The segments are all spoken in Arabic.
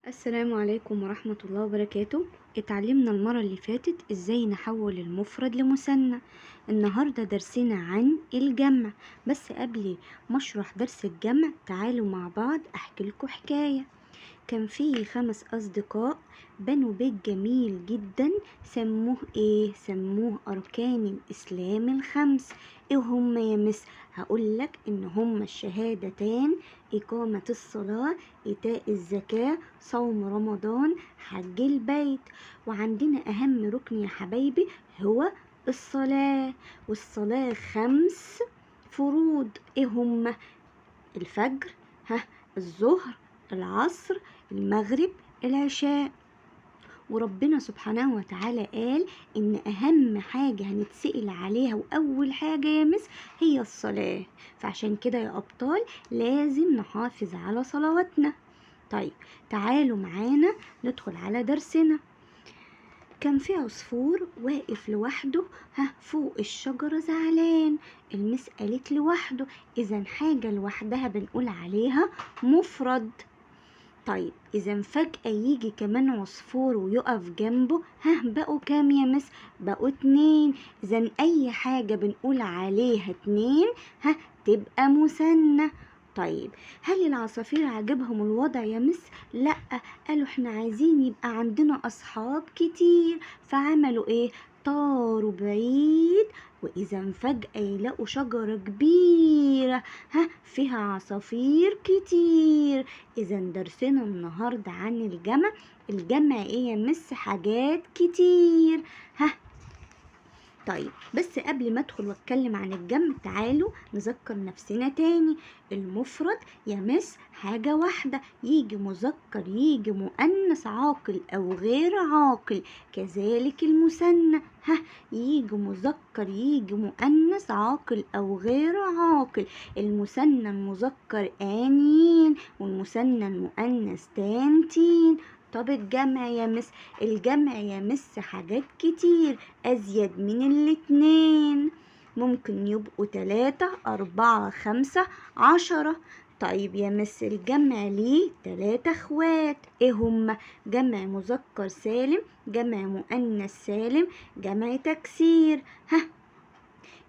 السلام عليكم ورحمة الله وبركاته. اتعلمنا المرة اللي فاتت ازاي نحول المفرد لمثنى. النهاردة درسنا عن الجمع، بس قبل ما اشرح درس الجمع تعالوا مع بعض احكي لكم حكاية. كان فيه 5 أصدقاء بنوا بيت جميل جدا، سموه أركان الإسلام ال5. إيه هم يا مس؟ هقولك إن هم الشهادتان، إقامة الصلاة، إيتاء الزكاة، صوم رمضان، حج البيت. وعندنا أهم ركن يا حبايبي هو الصلاة، والصلاة 5 فروض. إيه هم؟ الفجر، الظهر، العصر، المغرب، العشاء. وربنا سبحانه وتعالى قال إن أهم حاجة هنتسأل عليها وأول حاجة يا مس هي الصلاة، فعشان كده يا أبطال لازم نحافظ على صلواتنا. طيب تعالوا معانا ندخل على درسنا. كان في عصفور واقف لوحده فوق الشجرة زعلان. المس قالت لوحده، إذا حاجة لوحدها بنقول عليها مفرد. طيب إذا فجأة يجي كمان عصفور ويقف جنبه، بقوا كام يا مس؟ بقوا 2. إذا أي حاجة بنقول عليها 2 تبقى مثنى. طيب هل العصافير عجبهم الوضع يا مس؟ لا، قالوا احنا عايزين يبقى عندنا أصحاب كتير، فعملوا ايه؟ طاروا بعيد، وإذا فجأة يلاقوا شجرة كبيرة فيها عصافير كتير. إذا درسنا النهاردة عن الجمع. الجمع ايه يا مس؟ حاجات كتير. طيب بس قبل ما ادخل واتكلم عن الجمع تعالوا نذكر نفسنا تاني. المفرد يا مس حاجة واحدة، يجي مذكر يجي مؤنث عاقل او غير عاقل. كذلك المثنى يجي مذكر يجي مؤنث عاقل او غير عاقل. المثنى المذكر آنين، والمثنى المؤنث تانتين. طب الجمع يا مس؟ الجمع يا مس حاجات كتير أزيد من 2، ممكن يبقوا 3 4 5 10. طيب يا مس الجمع ليه 3 اخوات، ايه هما؟ جمع مذكر سالم، جمع مؤنث سالم، جمع تكسير.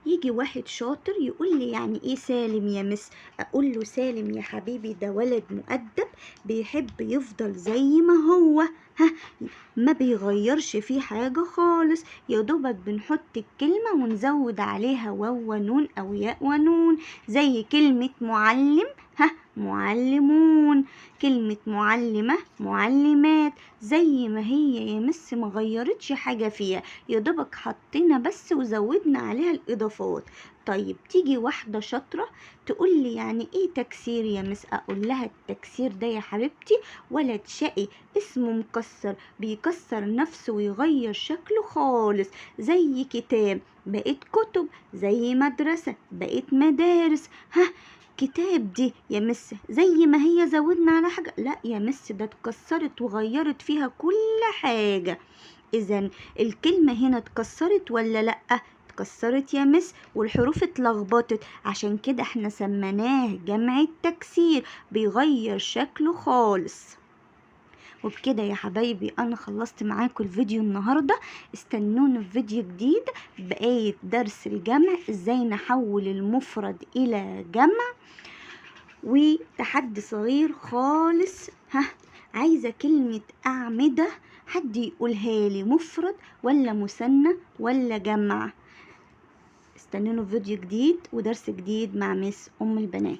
يجي واحد شاطر يقول لي يعني ايه سالم يا مس؟ اقول له سالم يا حبيبي ده ولد مؤدب بيحب يفضل زي ما هو، ما بيغيرش فيه حاجة خالص، يا دوبك بنحط الكلمة ونزود عليها واو ونون او ياء ونون. زي كلمة معلم معلمون، كلمة معلمة معلمات، زي ما هي يا مس ما غيرتش حاجة فيها، يا دوبك حطينا بس وزودنا عليها الإضافات. طيب تيجي واحدة شاطرة تقول لي يعني ايه تكسير يا مس؟ اقول لها التكسير ده يا حبيبتي ولد شقي اسمه مكسر، بيكسر نفسه ويغير شكله خالص. زي كتاب بقيت كتب، زي مدرسة بقيت مدارس. كتاب دي يا مس زي ما هي زودنا على حاجة؟ لا يا مس ده اتكسرت وغيرت فيها كل حاجة. اذا الكلمة هنا اتكسرت ولا لا؟ اتكسرت يا مس، والحروف اتلخبطت، عشان كده احنا سميناه جمع التكسير، بيغير شكله خالص. وبكده يا حبايبي انا خلصت معاكم الفيديو النهاردة. استنونا في فيديو جديد بقية درس الجمع، ازاي نحول المفرد الى جمع. وتحدي صغير خالص، عايزة كلمة أعمدة حد يقولها لي مفرد ولا مثنى ولا جمع. استنونا في فيديو جديد ودرس جديد مع مس أم البنات.